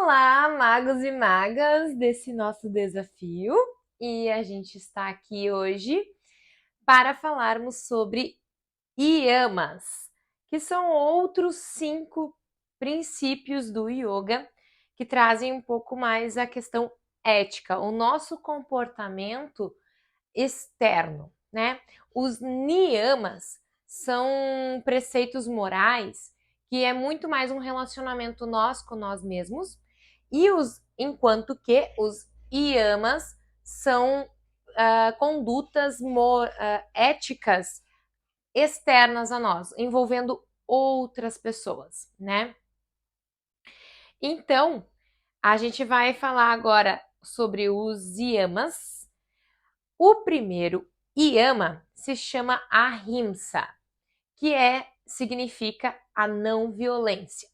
Olá, magos e magas desse nosso desafio. E a gente está aqui hoje para falarmos sobre yamas, que são outros 5 princípios do yoga que trazem um pouco mais a questão ética, o nosso comportamento externo, né? Os niyamas são preceitos morais que é muito mais um relacionamento nós com nós mesmos, enquanto que os yamas são condutas éticas externas a nós, envolvendo outras pessoas, né? Então, a gente vai falar agora sobre os yamas. O primeiro yama se chama ahimsa, que significa a não violência.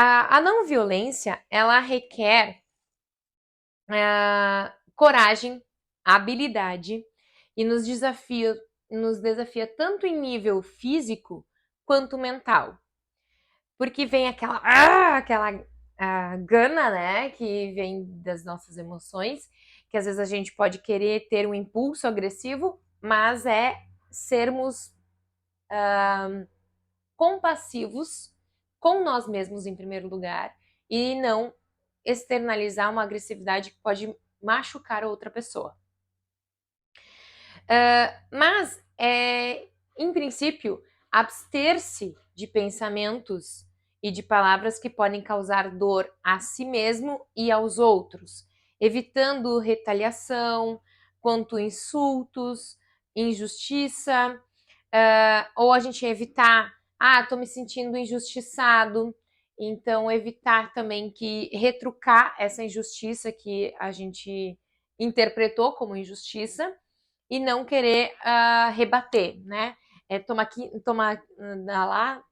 A não violência, ela requer coragem, habilidade e nos desafia tanto em nível físico quanto mental. Porque vem aquela gana, né, que vem das nossas emoções, que às vezes a gente pode querer ter um impulso agressivo, mas é sermos compassivos com nós mesmos em primeiro lugar e não externalizar uma agressividade que pode machucar a outra pessoa. Mas, em princípio, abster-se de pensamentos e de palavras que podem causar dor a si mesmo e aos outros, evitando retaliação, quanto insultos, injustiça, ou a gente evitar, tô me sentindo injustiçado, então evitar também que retrucar essa injustiça que a gente interpretou como injustiça e não querer rebater, né? Tomar lá.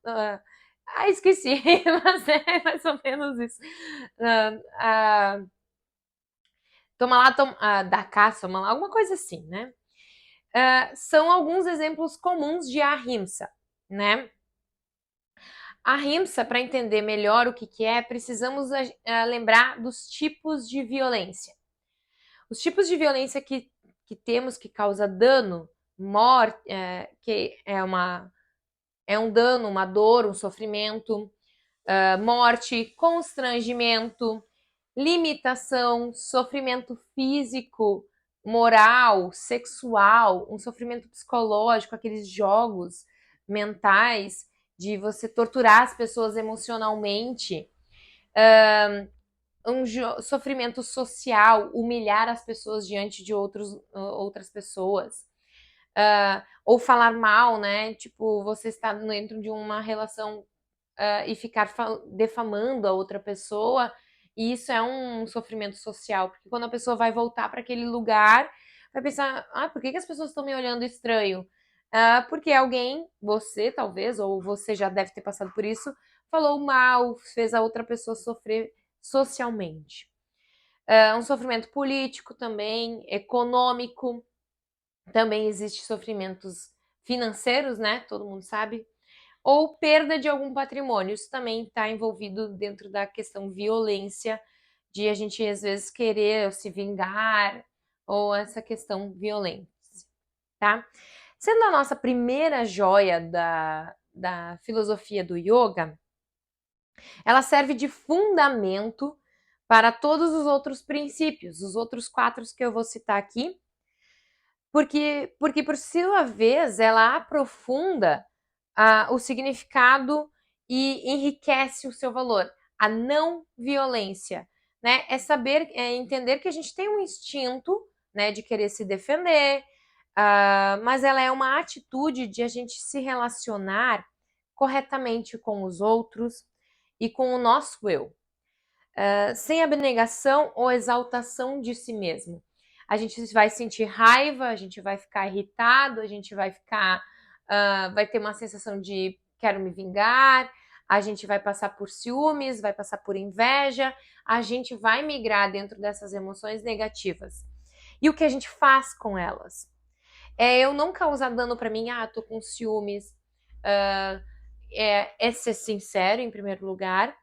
Esqueci, mas é mais ou menos isso. Toma lá, da caça, alguma coisa assim, né? São alguns exemplos comuns de ahimsa, né? Ahimsa, para entender melhor o que é, precisamos lembrar dos tipos de violência. Os tipos de violência que temos que causa dano, morte, que é um dano, uma dor, um sofrimento, morte, constrangimento, limitação, sofrimento físico, moral, sexual, um sofrimento psicológico, aqueles jogos mentais de você torturar as pessoas emocionalmente, sofrimento social, humilhar as pessoas diante de outras pessoas, ou falar mal, né? Tipo, você está dentro de uma relação e ficar defamando a outra pessoa, e isso é um sofrimento social, porque quando a pessoa vai voltar para aquele lugar, vai pensar, por que as pessoas estão me olhando estranho? Porque alguém, você talvez, ou você já deve ter passado por isso, falou mal, fez a outra pessoa sofrer socialmente. Um sofrimento político também, econômico, também existe sofrimentos financeiros, né? Todo mundo sabe. Ou perda de algum patrimônio. Isso também está envolvido dentro da questão violência, de a gente às vezes querer se vingar, ou essa questão violência, tá? Sendo a nossa primeira joia da filosofia do yoga, ela serve de fundamento para todos os outros princípios, os outros 4 que eu vou citar aqui, porque por sua vez ela aprofunda o significado e enriquece o seu valor. A não violência, né? Entender que a gente tem um instinto, né, de querer se defender, mas ela é uma atitude de a gente se relacionar corretamente com os outros e com o nosso eu, sem abnegação ou exaltação de si mesmo. A gente vai sentir raiva, a gente vai ficar irritado, a gente vai vai ter uma sensação de quero me vingar, a gente vai passar por ciúmes, vai passar por inveja, a gente vai migrar dentro dessas emoções negativas. E o que a gente faz com elas? É eu não causar dano para mim, tô com ciúmes, é ser sincero em primeiro lugar,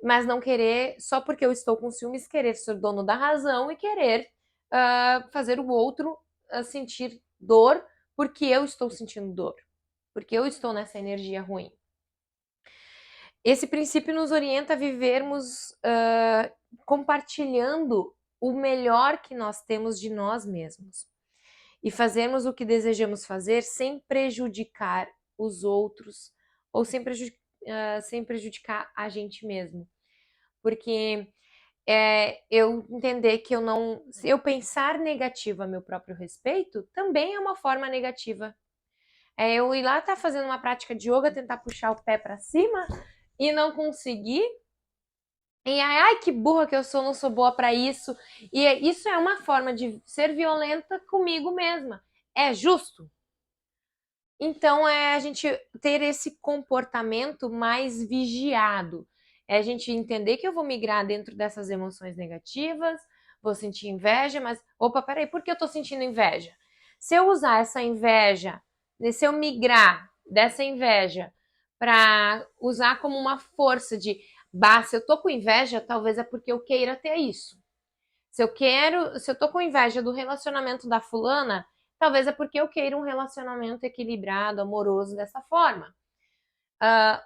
mas não querer, só porque eu estou com ciúmes, querer ser dono da razão e querer fazer o outro sentir dor porque eu estou sentindo dor, porque eu estou nessa energia ruim. Esse princípio nos orienta a vivermos compartilhando o melhor que nós temos de nós mesmos e fazermos o que desejamos fazer sem prejudicar os outros ou sem prejudicar a gente mesmo. Porque eu entender que se eu pensar negativo a meu próprio respeito, também é uma forma negativa. Eu ir lá estar fazendo uma prática de yoga, tentar puxar o pé para cima e não conseguir. E ai, que burra que eu sou, não sou boa para isso. E isso é uma forma de ser violenta comigo mesma. É justo? Então é a gente ter esse comportamento mais vigiado. É a gente entender que eu vou migrar dentro dessas emoções negativas, vou sentir inveja, mas opa, peraí, por que eu tô sentindo inveja? Se eu usar essa inveja, se eu migrar dessa inveja para usar como uma força de, bah, se eu tô com inveja, talvez é porque eu queira ter isso. Se eu tô com inveja do relacionamento da fulana, talvez é porque eu queira um relacionamento equilibrado, amoroso dessa forma.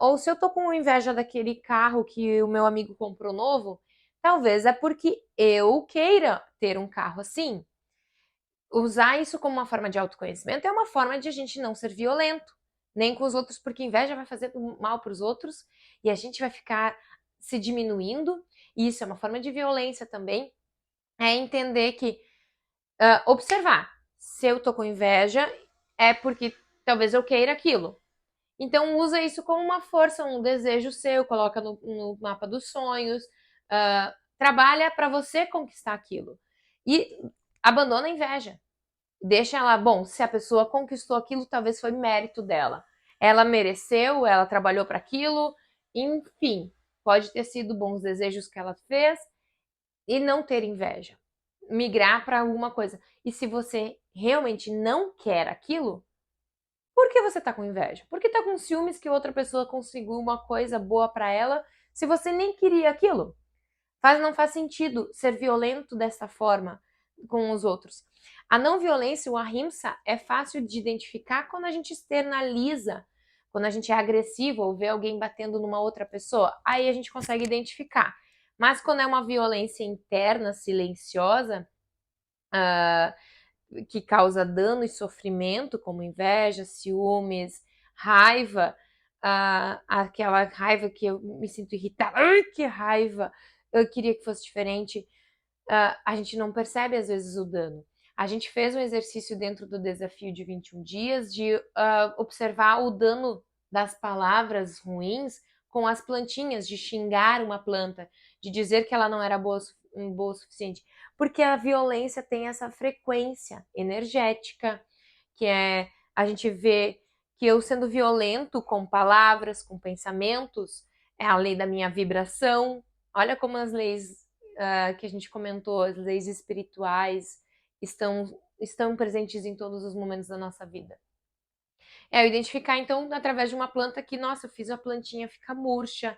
Ou se eu tô com inveja daquele carro que o meu amigo comprou novo, talvez é porque eu queira ter um carro assim. Usar isso como uma forma de autoconhecimento é uma forma de a gente não ser violento, nem com os outros, porque inveja vai fazer mal para os outros e a gente vai ficar se diminuindo. E isso é uma forma de violência também. É entender que observar. Se eu tô com inveja, é porque talvez eu queira aquilo. Então usa isso como uma força, um desejo seu, coloca no mapa dos sonhos, trabalha para você conquistar aquilo. E abandona a inveja. Deixa ela, bom, se a pessoa conquistou aquilo, talvez foi mérito dela. Ela mereceu, ela trabalhou para aquilo, enfim, pode ter sido bons desejos que ela fez e não ter inveja. Migrar para alguma coisa. E se você realmente não quer aquilo, por que você tá com inveja? Por que tá com ciúmes que outra pessoa conseguiu uma coisa boa para ela se você nem queria aquilo? Não faz sentido ser violento dessa forma com os outros. A não violência, o ahimsa, é fácil de identificar quando a gente externaliza, quando a gente é agressivo ou vê alguém batendo numa outra pessoa, aí a gente consegue identificar. Mas quando é uma violência interna, silenciosa, que causa dano e sofrimento, como inveja, ciúmes, raiva, aquela raiva que eu me sinto irritada, ai, que raiva, eu queria que fosse diferente, a gente não percebe às vezes o dano. A gente fez um exercício dentro do desafio de 21 dias de observar o dano das palavras ruins com as plantinhas, de xingar uma planta, de dizer que ela não era boa o suficiente. Porque a violência tem essa frequência energética, que é a gente vê que eu sendo violento com palavras, com pensamentos, é a lei da minha vibração. Olha como as leis que a gente comentou, as leis espirituais estão presentes em todos os momentos da nossa vida. Eu identificar, então, através de uma planta que, nossa, eu fiz a plantinha ficar murcha,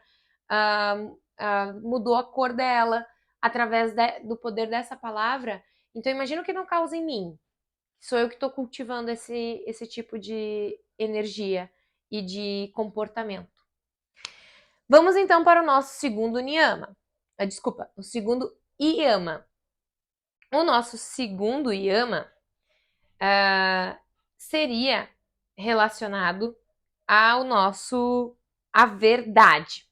mudou a cor dela, através do poder dessa palavra. Então, imagina o que não causa em mim. Sou eu que estou cultivando esse tipo de energia e de comportamento. Vamos então para o nosso segundo niyama. Desculpa, o segundo yama. O nosso segundo yama seria relacionado ao a verdade.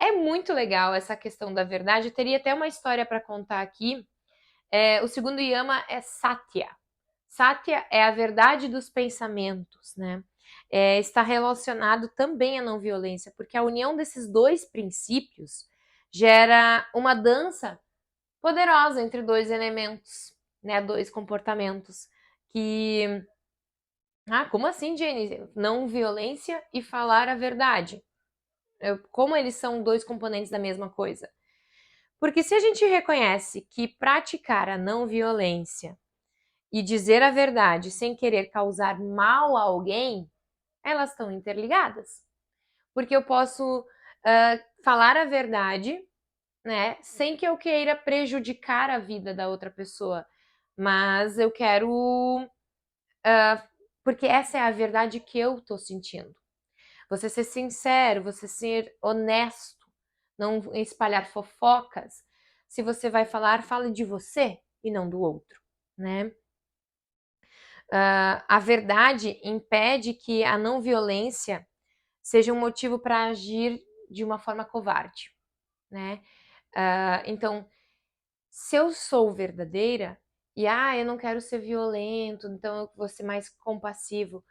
É muito legal essa questão da verdade. Eu teria até uma história para contar aqui. O segundo yama é Satya. Satya é a verdade dos pensamentos, né? Está relacionado também à não violência, porque a união desses dois princípios gera uma dança poderosa entre dois elementos, né? Dois comportamentos que... como assim, Jenny? Não violência e falar a verdade. Como eles são dois componentes da mesma coisa? Porque se a gente reconhece que praticar a não violência e dizer a verdade sem querer causar mal a alguém, elas estão interligadas. Porque eu posso falar a verdade, né, sem que eu queira prejudicar a vida da outra pessoa, mas eu quero, porque essa é a verdade que eu tô sentindo. Você ser sincero, você ser honesto, não espalhar fofocas. Se você vai falar, fale de você e não do outro, né? A verdade impede que a não violência seja um motivo para agir de uma forma covarde, né? Então, se eu sou verdadeira e eu não quero ser violento, então eu vou ser mais compassivo.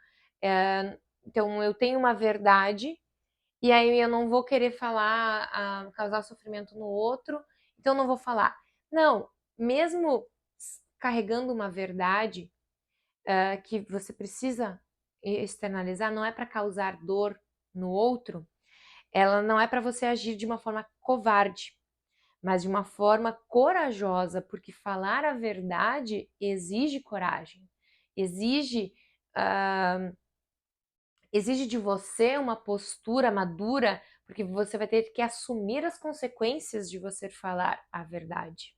Então eu tenho uma verdade e aí eu não vou querer falar, causar sofrimento no outro, então eu não vou falar. Não, mesmo carregando uma verdade que você precisa externalizar, não é para causar dor no outro, ela não é para você agir de uma forma covarde, mas de uma forma corajosa, porque falar a verdade exige coragem, exige, ah, exige de você uma postura madura, porque você vai ter que assumir as consequências de você falar a verdade.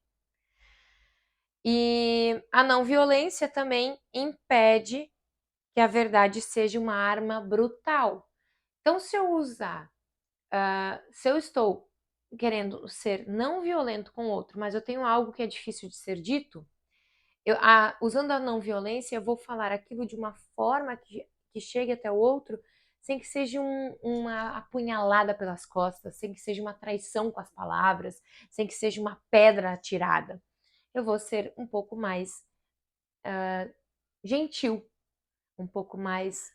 E a não violência também impede que a verdade seja uma arma brutal. Então, se eu usar, se eu estou querendo ser não violento com o outro, mas eu tenho algo que é difícil de ser dito, usando a não violência, eu vou falar aquilo de uma forma que chegue até o outro, sem que seja uma apunhalada pelas costas, sem que seja uma traição com as palavras, sem que seja uma pedra atirada. Eu vou ser um pouco mais gentil, um pouco mais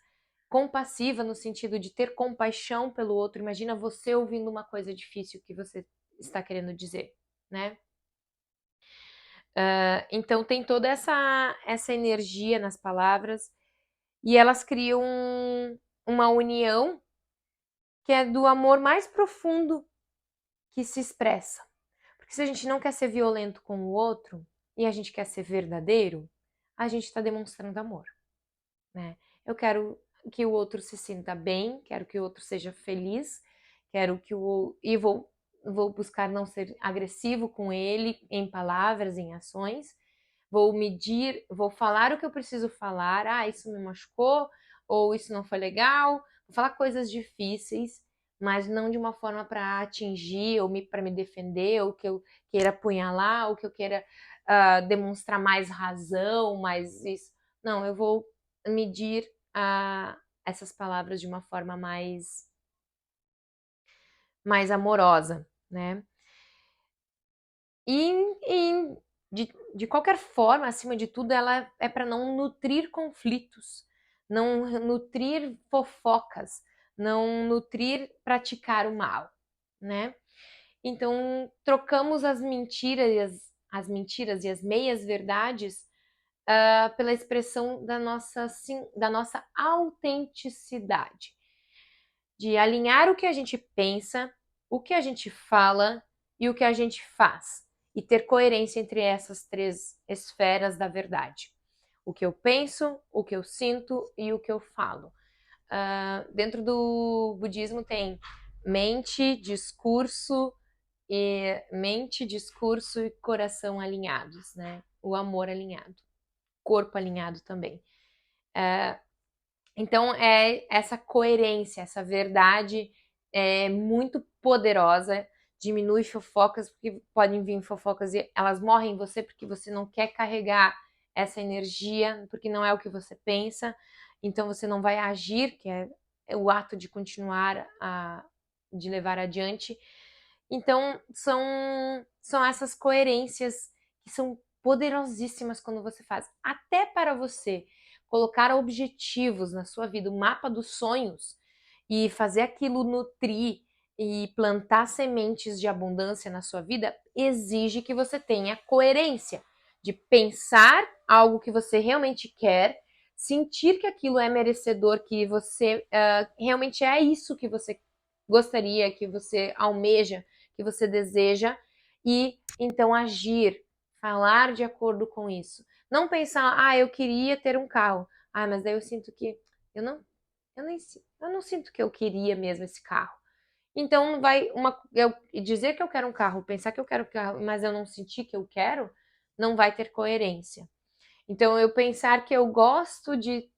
compassiva no sentido de ter compaixão pelo outro. Imagina você ouvindo uma coisa difícil que você está querendo dizer, né? Então tem toda essa energia nas palavras e elas criam uma união que é do amor mais profundo que se expressa. Porque se a gente não quer ser violento com o outro e a gente quer ser verdadeiro, a gente está demonstrando amor, né? Eu quero que o outro se sinta bem, quero que o outro seja feliz, quero que vou buscar não ser agressivo com ele em palavras, em ações. Vou medir, vou falar o que eu preciso falar. Isso me machucou, ou isso não foi legal. Vou falar coisas difíceis, mas não de uma forma para atingir, ou para me defender, ou que eu queira apunhalar, ou que eu queira demonstrar mais razão, mais isso. Não, eu vou medir essas palavras de uma forma mais amorosa, né? E de qualquer forma, acima de tudo, ela é para não nutrir conflitos, não nutrir fofocas, não nutrir praticar o mal, né? Então, trocamos as mentiras e as meias verdades pela expressão da nossa autenticidade, de alinhar o que a gente pensa, o que a gente fala e o que a gente faz, e ter coerência entre essas três esferas da verdade. O que eu penso, o que eu sinto e o que eu falo. Dentro do budismo tem mente, discurso e coração alinhados, né? O amor alinhado, corpo alinhado também. Então, é essa coerência, essa verdade é muito poderosa, diminui fofocas, porque podem vir fofocas e elas morrem em você porque você não quer carregar essa energia, porque não é o que você pensa, então você não vai agir, que é o ato de continuar de levar adiante. Então, são essas coerências que são poderosíssimas quando você faz. Até para você colocar objetivos na sua vida, o mapa dos sonhos, e fazer aquilo nutrir e plantar sementes de abundância na sua vida, exige que você tenha coerência de pensar algo que você realmente quer, sentir que aquilo é merecedor, que você realmente é isso que você gostaria, que você almeja, que você deseja, e então agir, falar de acordo com isso. Não pensar, eu queria ter um carro. Mas daí eu sinto que eu não, eu não sinto que eu queria mesmo esse carro. Então eu dizer que eu quero um carro, pensar que eu quero um carro, mas eu não sentir que eu quero, não vai ter coerência. Então eu pensar que eu gosto de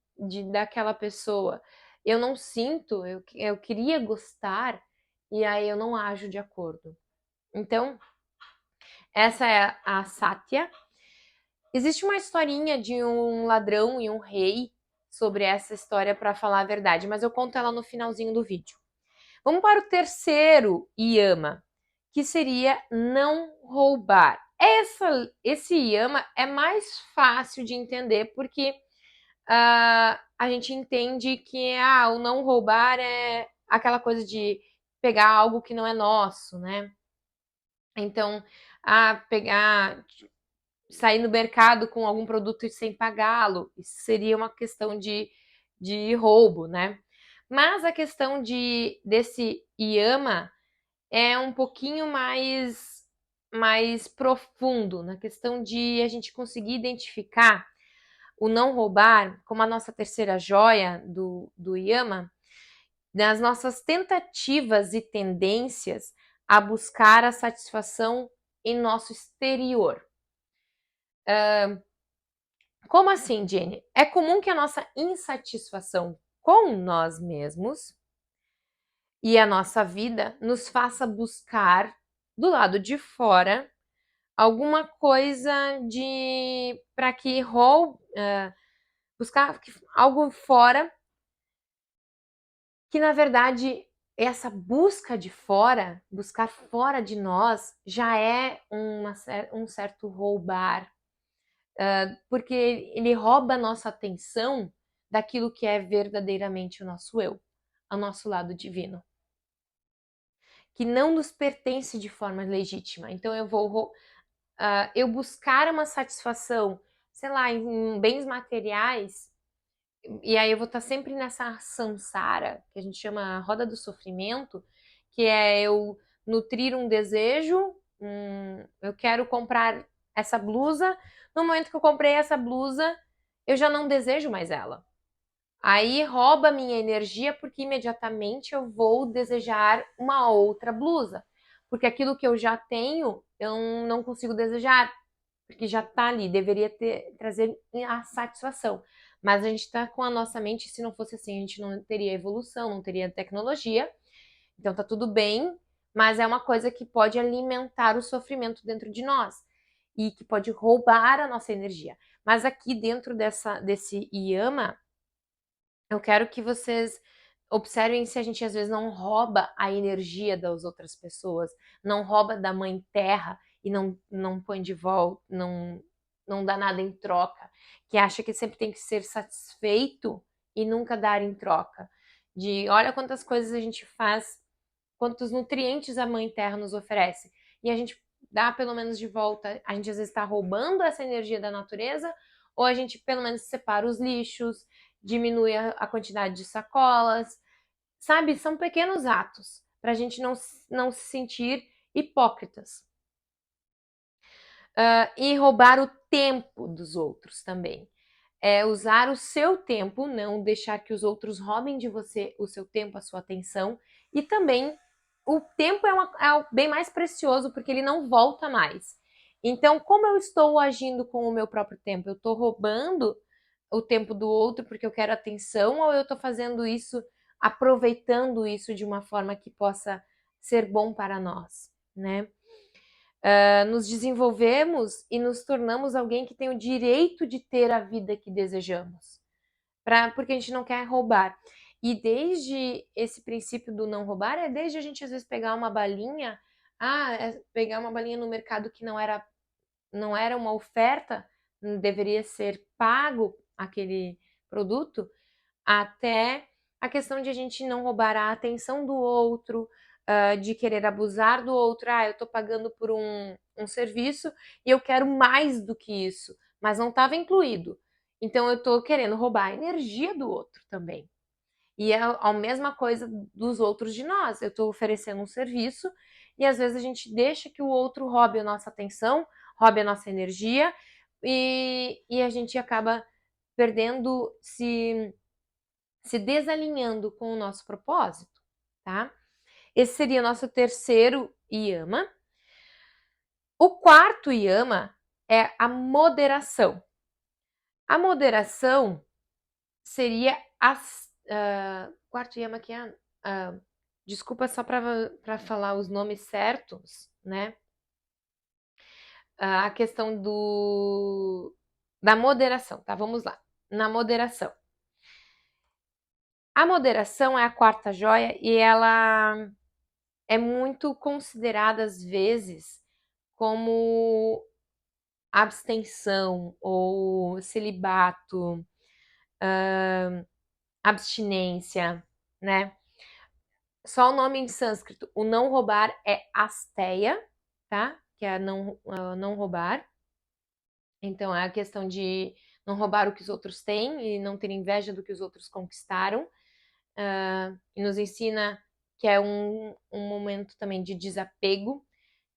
daquela pessoa, eu não sinto, eu queria gostar, e aí eu não ajo de acordo. Então, essa é a Satya. Existe uma historinha de um ladrão e um rei sobre essa história para falar a verdade, mas eu conto ela no finalzinho do vídeo. Vamos para o terceiro yama, que seria não roubar. Esse yama é mais fácil de entender porque a gente entende que o não roubar é aquela coisa de pegar algo que não é nosso, né? Então, pegar, sair no mercado com algum produto sem pagá-lo, isso seria uma questão de roubo, né? Mas a questão desse yama é um pouquinho mais profundo, na questão de a gente conseguir identificar o não roubar como a nossa terceira joia do yama, nas nossas tentativas e tendências a buscar a satisfação em nosso exterior. Como assim, Jenny? É comum que a nossa insatisfação com nós mesmos e a nossa vida nos faça buscar do lado de fora alguma coisa de para que buscar algo fora que na verdade essa busca de fora, buscar fora de nós já é um certo roubar, porque ele rouba a nossa atenção daquilo que é verdadeiramente o nosso eu, o nosso lado divino, que não nos pertence de forma legítima. Então eu buscar uma satisfação, sei lá, em bens materiais, e aí eu vou estar sempre nessa samsara, que a gente chama a roda do sofrimento, que é eu nutrir um desejo, eu quero comprar essa blusa, no momento que eu comprei essa blusa, eu já não desejo mais ela. Aí rouba minha energia porque imediatamente eu vou desejar uma outra blusa. Porque aquilo que eu já tenho, eu não consigo desejar, porque já está ali, deveria trazer a satisfação. Mas a gente está com a nossa mente, se não fosse assim, a gente não teria evolução, não teria tecnologia. Então tá tudo bem, mas é uma coisa que pode alimentar o sofrimento dentro de nós e que pode roubar a nossa energia. Mas aqui dentro desse yama, eu quero que vocês observem se a gente às vezes não rouba a energia das outras pessoas, não rouba da mãe terra e não põe de volta, não dá nada em troca, que acha que sempre tem que ser satisfeito e nunca dar em troca. De olha quantas coisas a gente faz, quantos nutrientes a mãe terra nos oferece. E a gente dá pelo menos de volta, a gente às vezes está roubando essa energia da natureza, ou a gente pelo menos separa os lixos, diminui a quantidade de sacolas, sabe? São pequenos atos para a gente não se sentir hipócritas. E roubar o tempo dos outros também. É usar o seu tempo, não deixar que os outros roubem de você o seu tempo, a sua atenção. E também o tempo é o bem mais precioso porque ele não volta mais. Então, como eu estou agindo com o meu próprio tempo? Eu estou roubando o tempo do outro porque eu quero atenção ou eu estou fazendo isso, aproveitando isso de uma forma que possa ser bom para nós, né? Nos desenvolvemos e nos tornamos alguém que tem o direito de ter a vida que desejamos, porque a gente não quer roubar. E desde esse princípio do não roubar, é desde a gente às vezes pegar uma balinha, pegar uma balinha no mercado que não era uma oferta, deveria ser pago aquele produto, até a questão de a gente não roubar a atenção do outro, de querer abusar do outro. Eu estou pagando por um serviço e eu quero mais do que isso, mas não estava incluído. Então eu estou querendo roubar a energia do outro também. E é a mesma coisa dos outros de nós. Eu estou oferecendo um serviço e às vezes a gente deixa que o outro roube a nossa atenção, roube a nossa energia e a gente acaba perdendo, se desalinhando com o nosso propósito, tá? Esse seria o nosso terceiro yama. O quarto yama é a moderação. A moderação seria quarto yama que é desculpa só para falar os nomes certos, né? A questão da moderação, tá? Vamos lá. Na moderação. A moderação é a quarta joia e ela é muito considerada às vezes como abstenção ou celibato, abstinência, né? Só o nome em sânscrito, o não roubar é asteia, tá? Que é não roubar. Então é a questão de não roubar o que os outros têm e não ter inveja do que os outros conquistaram. E nos ensina que é um momento também de desapego,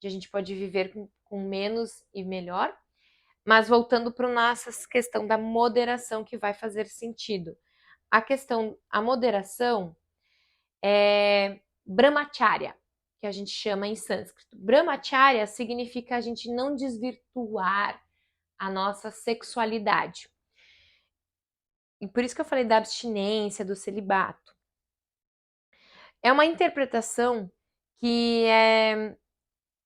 de a gente pode viver com menos e melhor. Mas voltando para a nossa questão da moderação, que vai fazer sentido. A moderação é brahmacharya, que a gente chama em sânscrito. Brahmacharya significa a gente não desvirtuar a nossa sexualidade. E por isso que eu falei da abstinência, do celibato. É uma interpretação que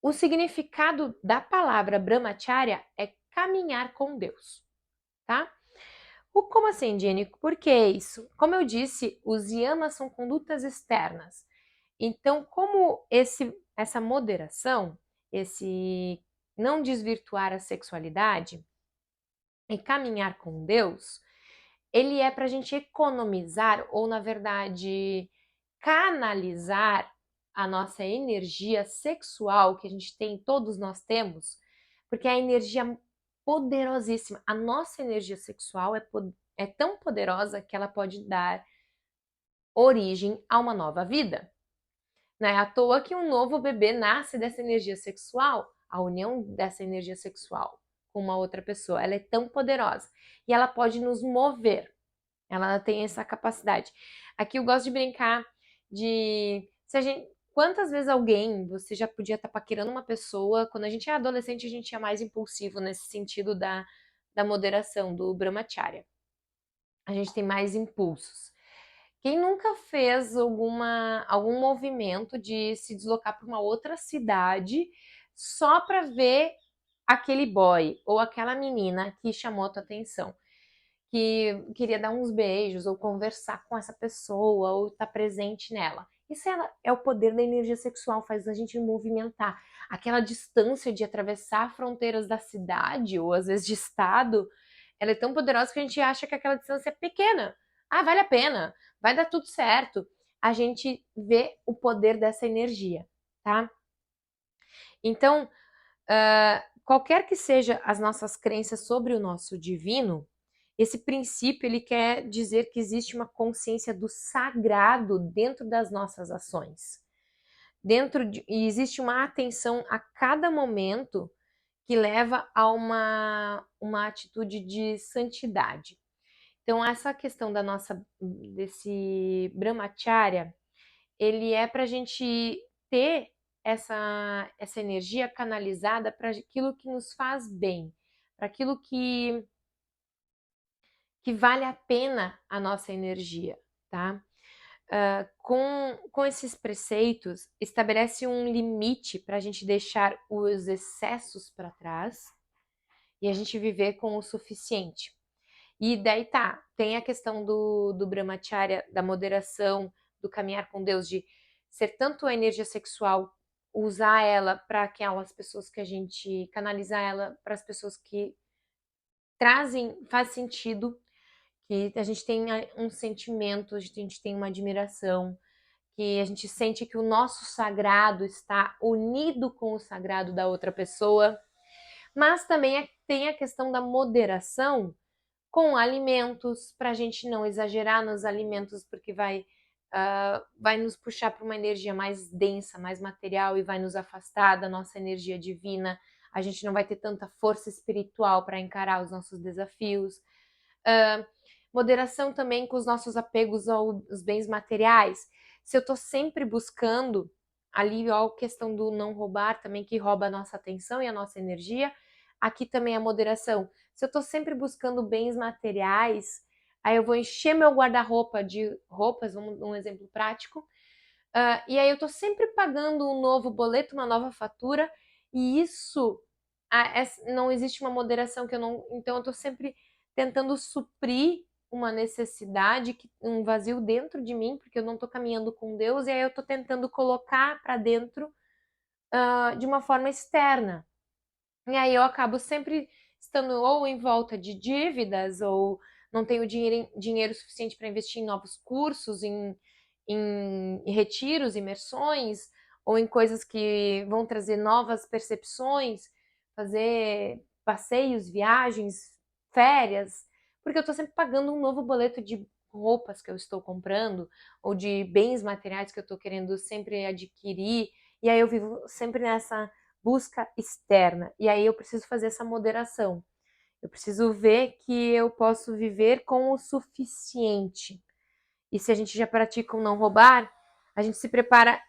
o significado da palavra brahmacharya é caminhar com Deus, tá? Como assim, Jenny? Por que isso? Como eu disse, os yamas são condutas externas. Então, como essa moderação, esse não desvirtuar a sexualidade e caminhar com Deus, ele é para a gente economizar ou, na verdade, canalizar a nossa energia sexual que a gente tem, todos nós temos, porque é a energia poderosíssima. A nossa energia sexual é tão poderosa que ela pode dar origem a uma nova vida. Não é à toa que um novo bebê nasce dessa energia sexual, a união dessa energia sexual com uma outra pessoa. Ela é tão poderosa e ela pode nos mover. Ela tem essa capacidade. Aqui eu gosto de brincar de se a gente, quantas vezes você já podia estar paquerando uma pessoa, quando a gente é adolescente a gente é mais impulsivo nesse sentido da moderação, do brahmacharya. A gente tem mais impulsos. Quem nunca fez algum movimento de se deslocar para uma outra cidade só para ver aquele boy ou aquela menina que chamou a tua atenção? Que queria dar uns beijos ou conversar com essa pessoa ou estar presente nela. Isso é o poder da energia sexual, faz a gente movimentar. Aquela distância de atravessar fronteiras da cidade ou às vezes de estado, ela é tão poderosa que a gente acha que aquela distância é pequena. Ah, vale a pena, vai dar tudo certo. A gente vê o poder dessa energia, tá? Então, qualquer que seja as nossas crenças sobre o nosso divino, esse princípio ele quer dizer que existe uma consciência do sagrado dentro das nossas ações. E existe uma atenção a cada momento que leva a uma atitude de santidade. Então, essa questão desse brahmacharya, ele é para a gente ter essa energia canalizada para aquilo que nos faz bem, para aquilo que vale a pena a nossa energia, tá? Com esses preceitos, estabelece um limite para a gente deixar os excessos para trás e a gente viver com o suficiente. E daí tem a questão do brahmacharya, da moderação, do caminhar com Deus, de ser tanto a energia sexual, usar ela para aquelas pessoas que a gente canalizar ela para as pessoas que faz sentido, que a gente tem um sentimento, a gente tem uma admiração, que a gente sente que o nosso sagrado está unido com o sagrado da outra pessoa. Mas também tem a questão da moderação com alimentos, para a gente não exagerar nos alimentos, porque vai nos puxar para uma energia mais densa, mais material e vai nos afastar da nossa energia divina. A gente não vai ter tanta força espiritual para encarar os nossos desafios. Moderação também com os nossos apegos aos bens materiais. Se eu estou sempre buscando ali, ó, a questão do não roubar também, que rouba a nossa atenção e a nossa energia. Aqui também a moderação. Se eu tô sempre buscando bens materiais, aí eu vou encher meu guarda-roupa de roupas, um exemplo prático, e aí eu tô sempre pagando um novo boleto, uma nova fatura, e isso não existe uma moderação que eu não. Então eu tô sempre tentando suprir uma necessidade, um vazio dentro de mim, porque eu não tô caminhando com Deus, e aí eu tô tentando colocar para dentro de uma forma externa. E aí eu acabo sempre estando ou em volta de dívidas, ou não tenho dinheiro suficiente para investir em novos cursos, em retiros, imersões, ou em coisas que vão trazer novas percepções, fazer passeios, viagens, férias, porque eu estou sempre pagando um novo boleto de roupas que eu estou comprando, ou de bens materiais que eu estou querendo sempre adquirir, e aí eu vivo sempre nessa busca externa. E aí eu preciso fazer essa moderação. Eu preciso ver que eu posso viver com o suficiente. E se a gente já pratica o não roubar, a gente se prepara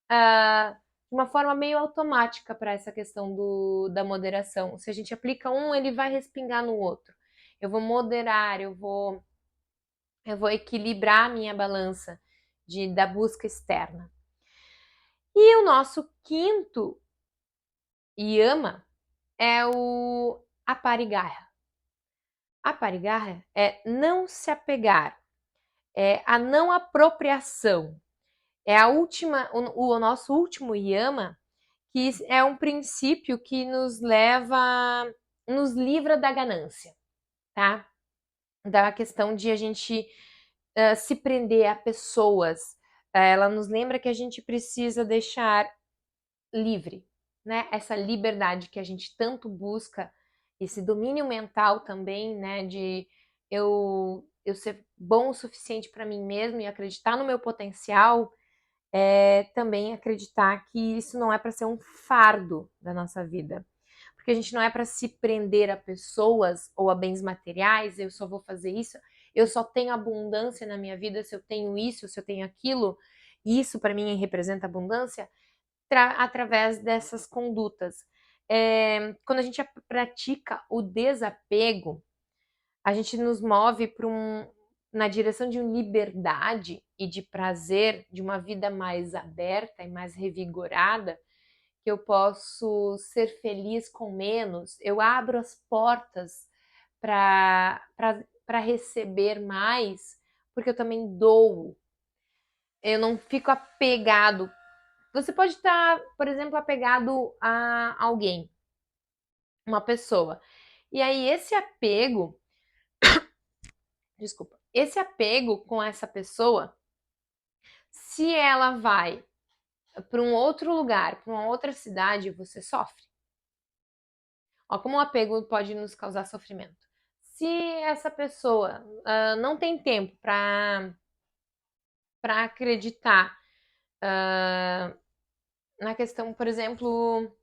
de uma forma meio automática para essa questão da moderação. Se a gente aplica um, ele vai respingar no outro. Eu vou moderar, eu vou equilibrar a minha balança da busca externa. E o nosso quinto yama é o aparigarra. Aparigarra é não se apegar, é a não apropriação. É o nosso último yama, que é um princípio que nos livra da ganância, tá? Da questão de a gente se prender a pessoas. Ela nos lembra que a gente precisa deixar livre, né? Essa liberdade que a gente tanto busca, esse domínio mental também, né? De eu ser bom o suficiente para mim mesmo e acreditar no meu potencial, também acreditar que isso não é para ser um fardo da nossa vida. Porque a gente não é para se prender a pessoas ou a bens materiais, eu só vou fazer isso, eu só tenho abundância na minha vida se eu tenho isso, se eu tenho aquilo, e isso para mim representa abundância através dessas condutas. Quando a gente pratica o desapego, a gente nos move na direção de liberdade e de prazer, de uma vida mais aberta e mais revigorada, que eu posso ser feliz com menos, eu abro as portas para receber mais, porque eu também dou. Eu não fico apegado. Você pode estar, por exemplo, apegado a alguém, uma pessoa. E aí esse apego com essa pessoa, se ela vai para um outro lugar, para uma outra cidade, você sofre. Ó, como o apego pode nos causar sofrimento. Se essa pessoa não tem tempo para acreditar na questão, por exemplo,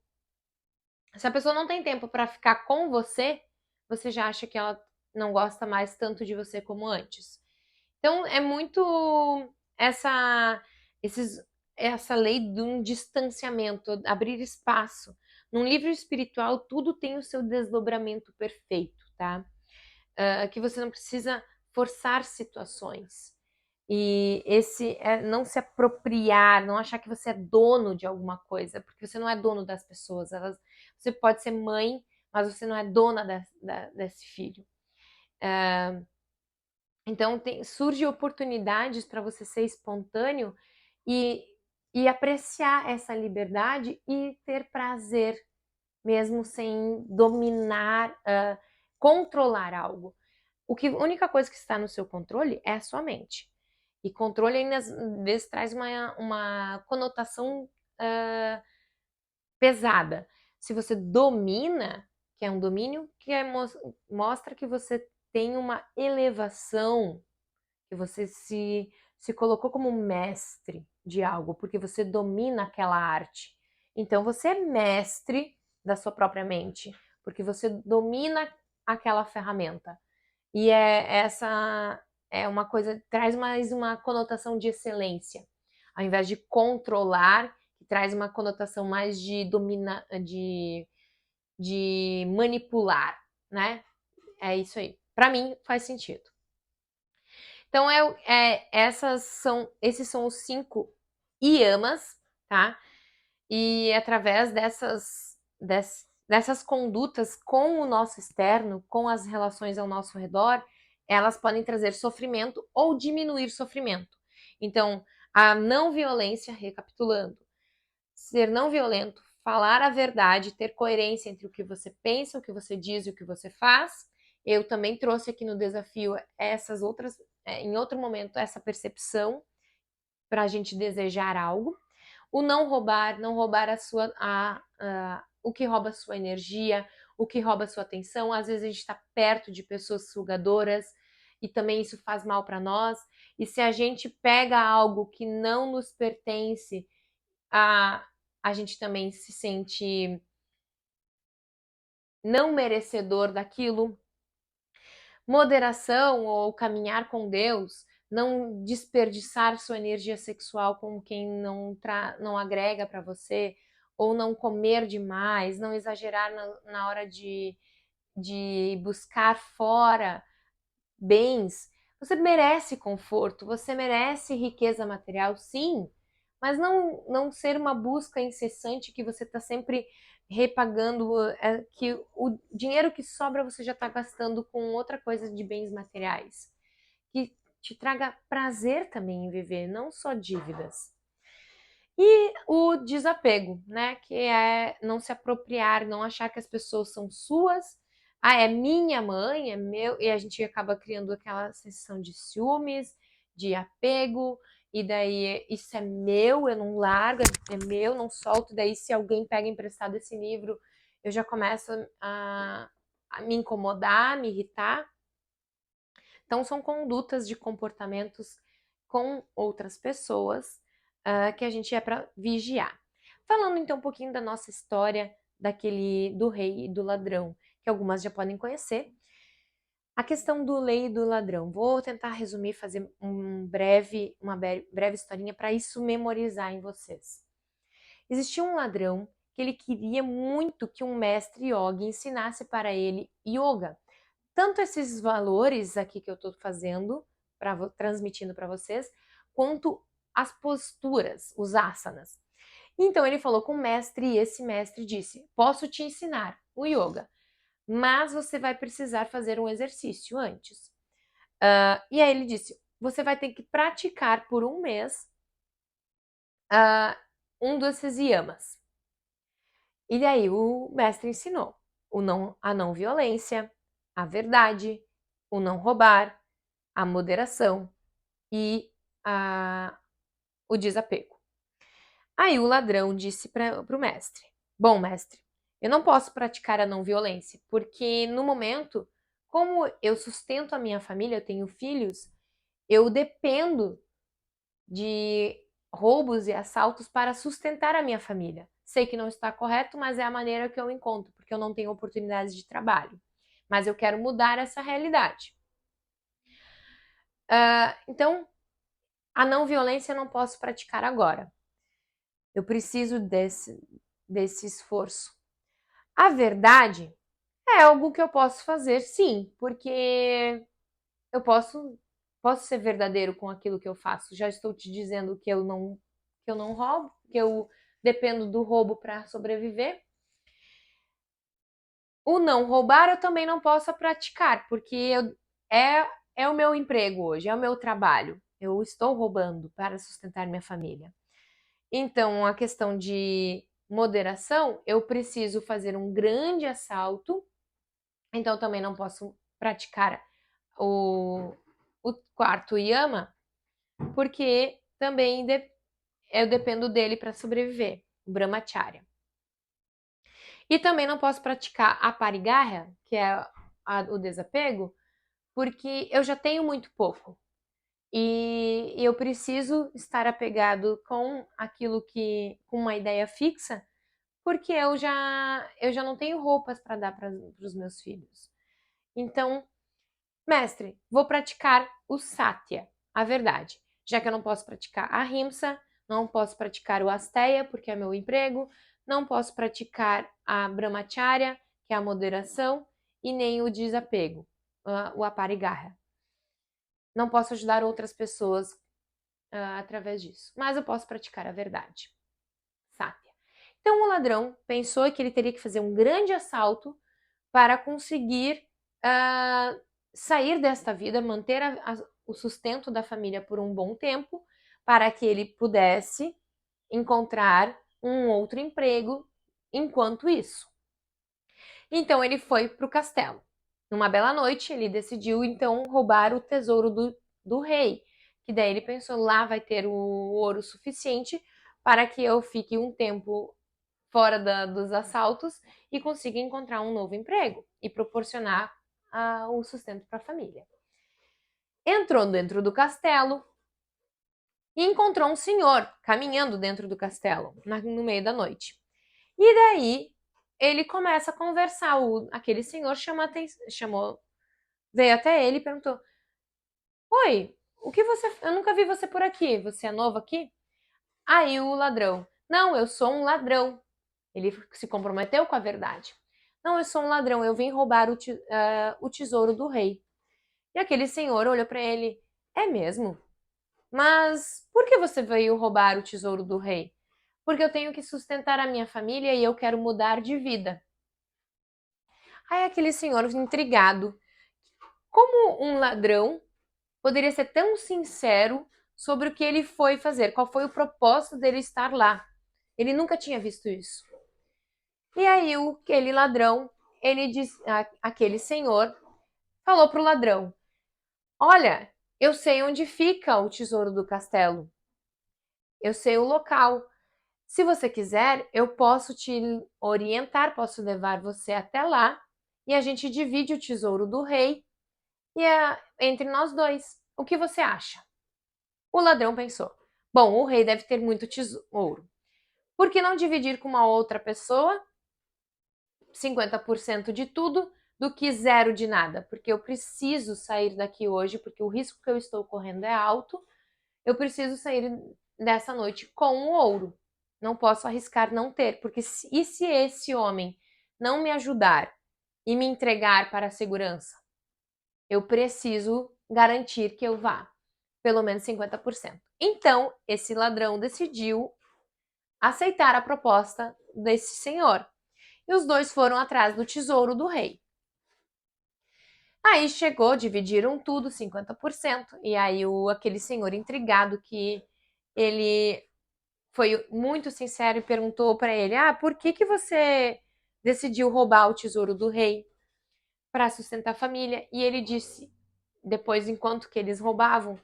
se a pessoa não tem tempo para ficar com você, você já acha que ela não gosta mais tanto de você como antes. Então é muito essa esses, essa lei de um distanciamento, abrir espaço. Num livro espiritual, tudo tem o seu desdobramento perfeito, tá? Que você não precisa forçar situações. E esse é não se apropriar, não achar que você é dono de alguma coisa, porque você não é dono das pessoas. Você pode ser mãe, mas você não é dona desse filho. Então, surge oportunidades para você ser espontâneo e, e apreciar essa liberdade e ter prazer, mesmo sem dominar, controlar algo. A única coisa que está no seu controle é a sua mente. E controle ainda às vezes traz uma conotação pesada. Se você domina, que é um domínio que mostra que você tem uma elevação, que você se colocou como mestre de algo, porque você domina aquela arte. Então você é mestre da sua própria mente, porque você domina aquela ferramenta. E essa é uma coisa, traz mais uma conotação de excelência. ao invés de controlar, que traz uma conotação mais de manipular, né? É isso aí. Para mim faz sentido. Então esses são os 5 yamas, tá? E através dessas condutas com o nosso externo, com as relações ao nosso redor, elas podem trazer sofrimento ou diminuir sofrimento. Então, a não violência, recapitulando, ser não violento, falar a verdade, ter coerência entre o que você pensa, o que você diz e o que você faz. Eu também trouxe aqui no desafio essas outras, em outro momento, essa percepção para a gente desejar algo. O não roubar o que rouba a sua energia, o que rouba a sua atenção. Às vezes a gente está perto de pessoas sugadoras e também isso faz mal para nós. E se a gente pega algo que não nos pertence, a gente também se sente não merecedor daquilo. Moderação ou caminhar com Deus, não desperdiçar sua energia sexual com quem não agrega para você, ou não comer demais, não exagerar na hora de buscar fora bens. Você merece conforto, você merece riqueza material, sim, mas não ser uma busca incessante que você está sempre repagando, que o dinheiro que sobra você já está gastando com outra coisa de bens materiais, que te traga prazer também em viver, não só dívidas. E o desapego, né? Que é não se apropriar, não achar que as pessoas são suas. Ah, é minha mãe, é meu, e a gente acaba criando aquela sensação de ciúmes, de apego, e daí isso é meu, eu não largo, é meu, não solto. Daí, se alguém pega emprestado esse livro, eu já começo a me incomodar, me irritar. Então, são condutas de comportamentos com outras pessoas que a gente é para vigiar. Falando então um pouquinho da nossa história do rei e do ladrão, que algumas já podem conhecer. A questão do rei e do ladrão. Vou tentar resumir, fazer uma breve historinha para isso memorizar em vocês. Existia um ladrão que ele queria muito que um mestre yogi ensinasse para ele yoga. Tanto esses valores aqui que eu estou fazendo, transmitindo para vocês, quanto as posturas, os asanas. Então ele falou com o mestre e esse mestre disse: posso te ensinar o yoga, mas você vai precisar fazer um exercício antes. E aí ele disse: você vai ter que praticar por um mês um desses yamas. E daí o mestre ensinou a não violência, a verdade, o não roubar, a moderação e o desapego. Aí o ladrão disse para o mestre: bom, mestre, eu não posso praticar a não violência, porque no momento, como eu sustento a minha família, eu tenho filhos, eu dependo de roubos e assaltos para sustentar a minha família. Sei que não está correto, mas é a maneira que eu encontro, porque eu não tenho oportunidades de trabalho. Mas eu quero mudar essa realidade. Então, a não violência eu não posso praticar agora. Eu preciso desse esforço. A verdade é algo que eu posso fazer, sim, porque eu posso ser verdadeiro com aquilo que eu faço. Já estou te dizendo que eu não roubo, que eu dependo do roubo para sobreviver. O não roubar eu também não posso praticar, porque é o meu emprego hoje, é o meu trabalho. Eu estou roubando para sustentar minha família. Então, a questão de moderação, eu preciso fazer um grande assalto, então também não posso praticar o quarto yama, porque também eu dependo dele para sobreviver, o brahmacharya. E também não posso praticar a parigarya, que é o desapego, porque eu já tenho muito pouco. E eu preciso estar apegado com aquilo com uma ideia fixa, porque eu já não tenho roupas para dar para os meus filhos. Então, mestre, vou praticar o satya, a verdade. Já que eu não posso praticar a rimsa, não posso praticar o asteya, porque é meu emprego, não posso praticar a brahmacharya, que é a moderação, e nem o desapego, o aparigraha. Não posso ajudar outras pessoas através disso, mas eu posso praticar a verdade. Satya. Então o ladrão pensou que ele teria que fazer um grande assalto para conseguir sair desta vida, manter o sustento da família por um bom tempo, para que ele pudesse encontrar um outro emprego enquanto isso. Então ele foi para o castelo. Numa bela noite, ele decidiu então roubar o tesouro do rei, que daí ele pensou, lá vai ter o ouro suficiente para que eu fique um tempo fora dos assaltos e consiga encontrar um novo emprego e proporcionar o sustento para a família. Entrou dentro do castelo e encontrou um senhor caminhando dentro do castelo no meio da noite. E daí ele começa a conversar. Aquele senhor veio até ele e perguntou: Oi, eu nunca vi você por aqui. Você é novo aqui? Aí o ladrão: Não, eu sou um ladrão. Ele se comprometeu com a verdade. Não, eu sou um ladrão, eu vim roubar o tesouro do rei. E aquele senhor olhou para ele: É mesmo? Mas por que você veio roubar o tesouro do rei? Porque eu tenho que sustentar a minha família e eu quero mudar de vida. Aí aquele senhor, intrigado, como um ladrão poderia ser tão sincero sobre o que ele foi fazer? Qual foi o propósito dele estar lá? Ele nunca tinha visto isso. E aí aquele ladrão, aquele senhor, falou pro ladrão: Olha, eu sei onde fica o tesouro do castelo. Eu sei o local. Se você quiser, eu posso te orientar, posso levar você até lá e a gente divide o tesouro do rei e entre nós dois. O que você acha? O ladrão pensou: Bom, o rei deve ter muito tesouro. Por que não dividir com uma outra pessoa 50% de tudo do que zero de nada? Porque eu preciso sair daqui hoje, porque o risco que eu estou correndo é alto. Eu preciso sair dessa noite com o ouro. Não posso arriscar não ter, porque e se esse homem não me ajudar e me entregar para a segurança? Eu preciso garantir que eu vá, pelo menos 50%. Então, esse ladrão decidiu aceitar a proposta desse senhor. E os dois foram atrás do tesouro do rei. Aí chegou, dividiram tudo, 50%, e aí aquele senhor intrigado que ele foi muito sincero e perguntou para ele: por que você decidiu roubar o tesouro do rei para sustentar a família? E ele disse, depois, enquanto que eles roubavam,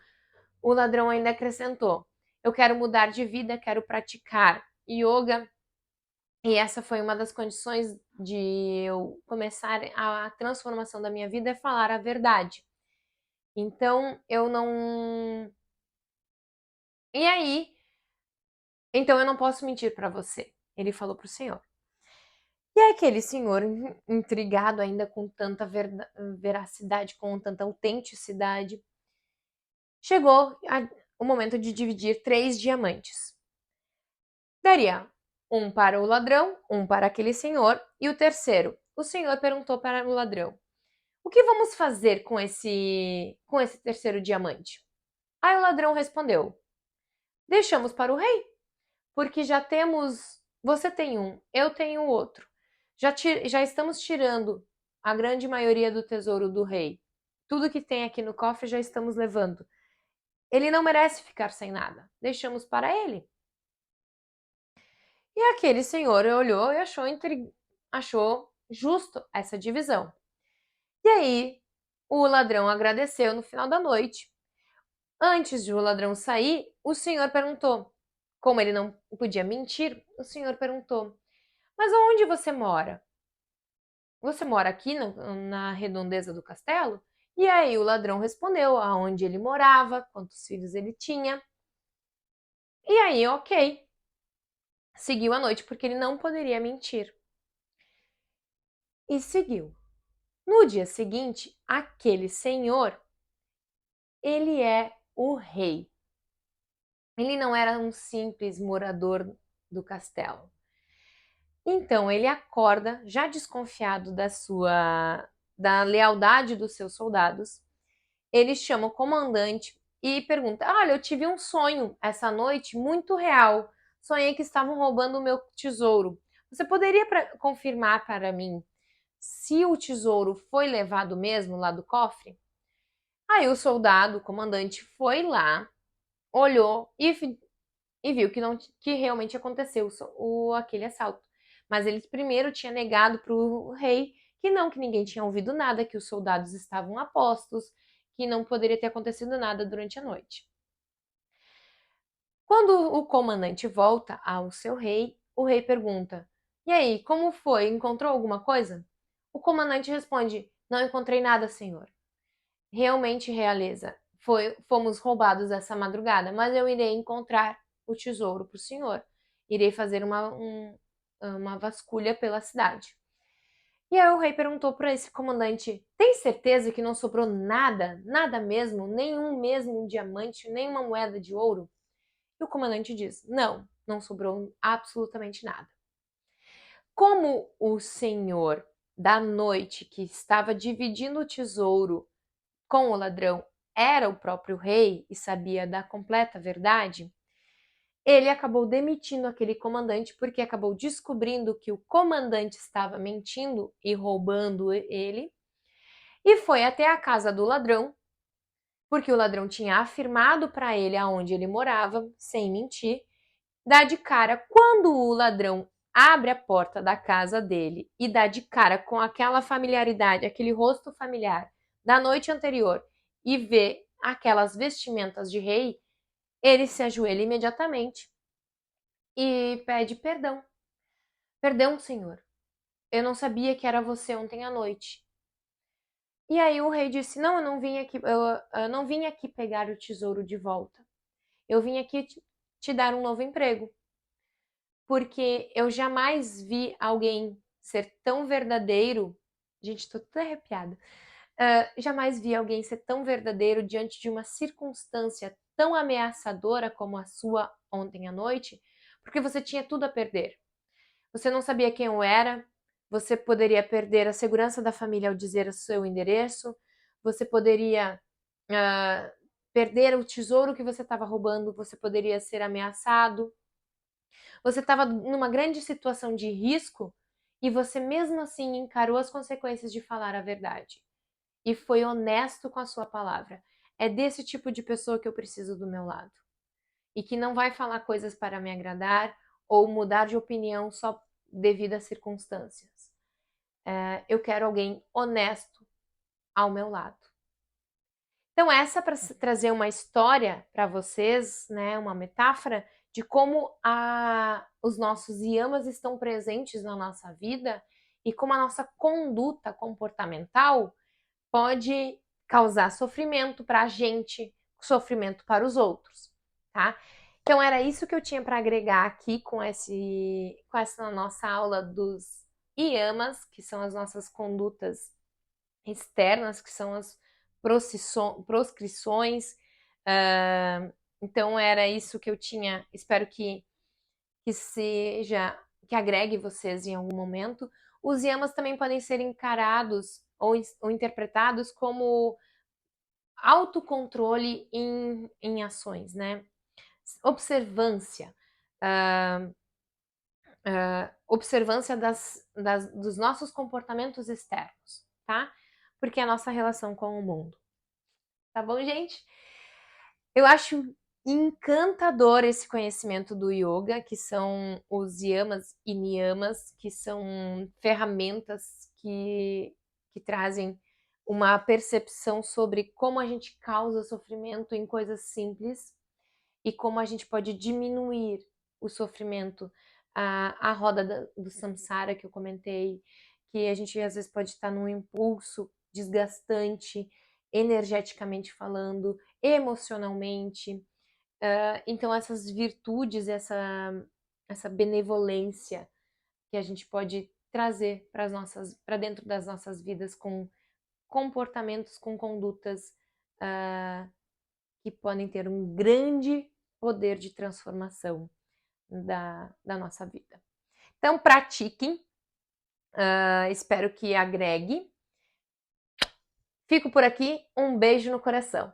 o ladrão ainda acrescentou: eu quero mudar de vida, quero praticar yoga. E essa foi uma das condições de eu começar a transformação da minha vida, é falar a verdade. Então, eu não. E aí, então eu não posso mentir para você, ele falou para o senhor. E aquele senhor, intrigado ainda com tanta veracidade, com tanta autenticidade, chegou o momento de dividir 3 diamantes. Daria um para o ladrão, um para aquele senhor, e o terceiro. O senhor perguntou para o ladrão: O que vamos fazer com esse terceiro diamante? Aí o ladrão respondeu: Deixamos para o rei, porque já temos. Você tem um, eu tenho outro. Já estamos tirando a grande maioria do tesouro do rei. Tudo que tem aqui no cofre já estamos levando. Ele não merece ficar sem nada. Deixamos para ele. E aquele senhor olhou e achou justo essa divisão. E aí, o ladrão agradeceu no final da noite. Antes de o ladrão sair, o senhor perguntou. Como ele não podia mentir, o senhor perguntou: Mas onde você mora? Você mora aqui na redondeza do castelo? E aí o ladrão respondeu aonde ele morava, quantos filhos ele tinha. E aí, ok. Seguiu a noite porque ele não poderia mentir. E seguiu. No dia seguinte, aquele senhor, ele é o rei. Ele não era um simples morador do castelo. Então ele acorda, já desconfiado da lealdade dos seus soldados. Ele chama o comandante e pergunta: Olha, eu tive um sonho essa noite muito real. Sonhei que estavam roubando o meu tesouro. Você poderia confirmar para mim se o tesouro foi levado mesmo lá do cofre? Aí o soldado, o comandante, foi lá, olhou e viu que, não, que realmente aconteceu aquele assalto. Mas ele primeiro tinha negado para o rei que não, que ninguém tinha ouvido nada, que os soldados estavam a postos, que não poderia ter acontecido nada durante a noite. Quando o comandante volta ao seu rei, o rei pergunta: E aí, como foi? Encontrou alguma coisa? O comandante responde: Não encontrei nada, senhor. Realmente, realeza, fomos roubados essa madrugada, mas eu irei encontrar o tesouro para o senhor. Irei fazer uma vasculha pela cidade. E aí o rei perguntou para esse comandante: Tem certeza que não sobrou nada, nada mesmo, nenhum mesmo diamante, nenhuma moeda de ouro? E o comandante diz: Não, não sobrou absolutamente nada. Como o senhor da noite que estava dividindo o tesouro com o ladrão era o próprio rei e sabia da completa verdade, ele acabou demitindo aquele comandante porque acabou descobrindo que o comandante estava mentindo e roubando ele e foi até a casa do ladrão, porque o ladrão tinha afirmado para ele aonde ele morava, sem mentir, dá de cara quando o ladrão abre a porta da casa dele e dá de cara com aquela familiaridade, aquele rosto familiar da noite anterior e vê aquelas vestimentas de rei, ele se ajoelha imediatamente e pede perdão. Perdão, senhor. Eu não sabia que era você ontem à noite. E aí o rei disse: Não, eu não vim aqui pegar o tesouro de volta. Eu vim aqui te dar um novo emprego. Porque eu jamais vi alguém ser tão verdadeiro. Gente, tô toda arrepiada. Jamais vi alguém ser tão verdadeiro diante de uma circunstância tão ameaçadora como a sua ontem à noite, porque você tinha tudo a perder. Você não sabia quem eu era, você poderia perder a segurança da família ao dizer o seu endereço, você poderia perder o tesouro que você estava roubando, você poderia ser ameaçado, você estava numa grande situação de risco e você mesmo assim encarou as consequências de falar a verdade e foi honesto com a sua palavra. É desse tipo de pessoa que eu preciso do meu lado e que não vai falar coisas para me agradar ou mudar de opinião só devido às circunstâncias. Eu quero alguém honesto ao meu lado. Então, essa para trazer uma história para vocês, né, uma metáfora de como os nossos yamas estão presentes na nossa vida e como a nossa conduta comportamental pode causar sofrimento para a gente, sofrimento para os outros, tá? Então, era isso que eu tinha para agregar aqui com essa nossa aula dos yamas, que são as nossas condutas externas, que são as proscrições. Então era isso que eu tinha. Espero que seja, que agregue vocês em algum momento. Os yamas também podem ser encarados ou interpretados como autocontrole em ações, né? Observância. Observância dos nossos comportamentos externos, tá? Porque é a nossa relação com o mundo. Tá bom, gente? Eu acho encantador esse conhecimento do yoga, que são os yamas e niyamas, que são ferramentas que trazem uma percepção sobre como a gente causa sofrimento em coisas simples e como a gente pode diminuir o sofrimento, a roda do samsara que eu comentei, que a gente às vezes pode estar num impulso desgastante, energeticamente falando, emocionalmente. Então, essas virtudes, essa benevolência que a gente pode trazer para dentro das nossas vidas com comportamentos, com condutas que podem ter um grande poder de transformação da nossa vida. Então, pratiquem. Espero que agregue. Fico por aqui. Um beijo no coração.